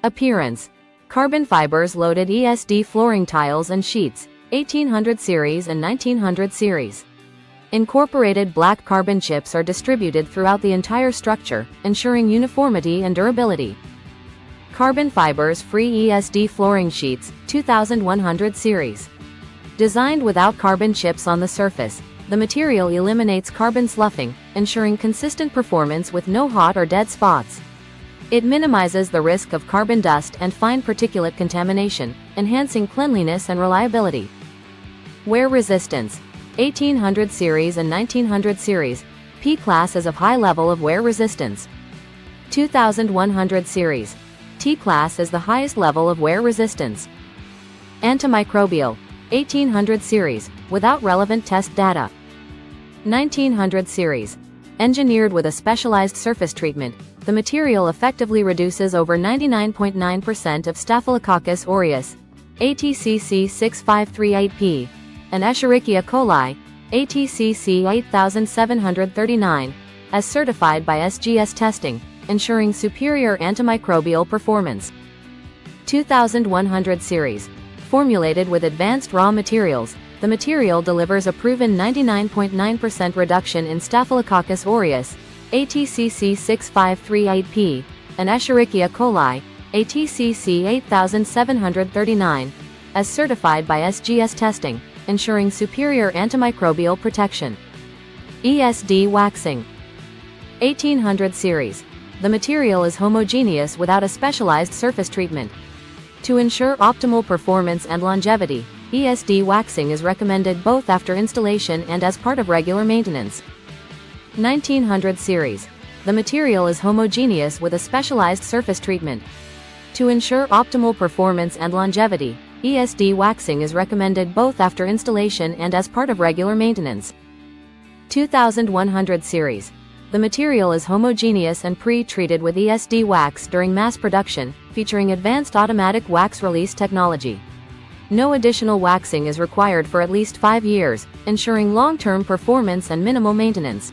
Appearance. Carbon fibers loaded ESD flooring tiles and sheets, 1800 series and 1900 series. Incorporated black carbon chips are distributed throughout the entire structure, ensuring uniformity and durability. Carbon fibers free ESD flooring sheets, 2100 series. Designed without carbon chips on the surface, the material eliminates carbon sloughing, ensuring consistent performance with no hot or dead spots. It minimizes the risk of carbon dust and fine particulate contamination, enhancing cleanliness and reliability. Wear resistance. 1800 series and 1900 series. P-class is of high level of wear resistance. 2100 series. T-class is the highest level of wear resistance. Antimicrobial. 1800 series, without relevant test data. 1900 series. Engineered with a specialized surface treatment, the material effectively reduces over 99.9% of Staphylococcus aureus, ATCC 6538P, and Escherichia coli, ATCC 8739, as certified by SGS testing, ensuring superior antimicrobial performance. 2100 series. Formulated with advanced raw materials, the material delivers a proven 99.9% reduction in Staphylococcus aureus, ATCC 6538P, and Escherichia coli, ATCC 8739, as certified by SGS testing, ensuring superior antimicrobial protection. ESD waxing. 1800 series. The material is homogeneous without a specialized surface treatment. To ensure optimal performance and longevity, ESD waxing is recommended both after installation and as part of regular maintenance. 1900 series. The material is homogeneous with a specialized surface treatment. To ensure optimal performance and longevity, ESD waxing is recommended both after installation and as part of regular maintenance. 2100 series. The material is homogeneous and pre-treated with ESD wax during mass production, featuring advanced automatic wax release technology. No additional waxing is required for at least 5 years, ensuring long-term performance and minimal maintenance.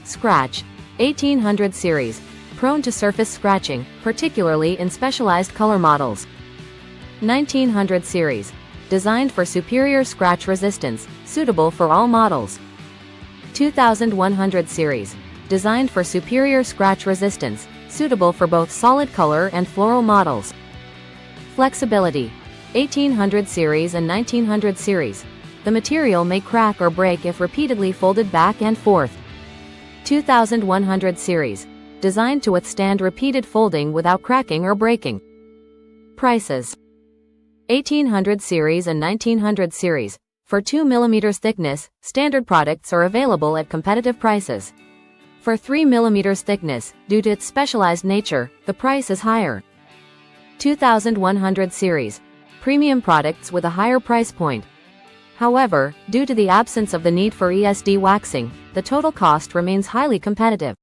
Scratch. 1800 series. Prone to surface scratching, particularly in specialized color models. 1900 series. Designed for superior scratch resistance, suitable for all models. 2100 series. Designed for superior scratch resistance, suitable for both solid color and floral models. Flexibility. 1800 series and 1900 series. The material may crack or break if repeatedly folded back and forth. 2100 series. Designed to withstand repeated folding without cracking or breaking. Prices. 1800 series and 1900 series. For 2 mm thickness, standard products are available at competitive prices. For 3 mm thickness, due to its specialized nature, the price is higher. 2100 series. Premium products with a higher price point. However, due to the absence of the need for ESD waxing, the total cost remains highly competitive.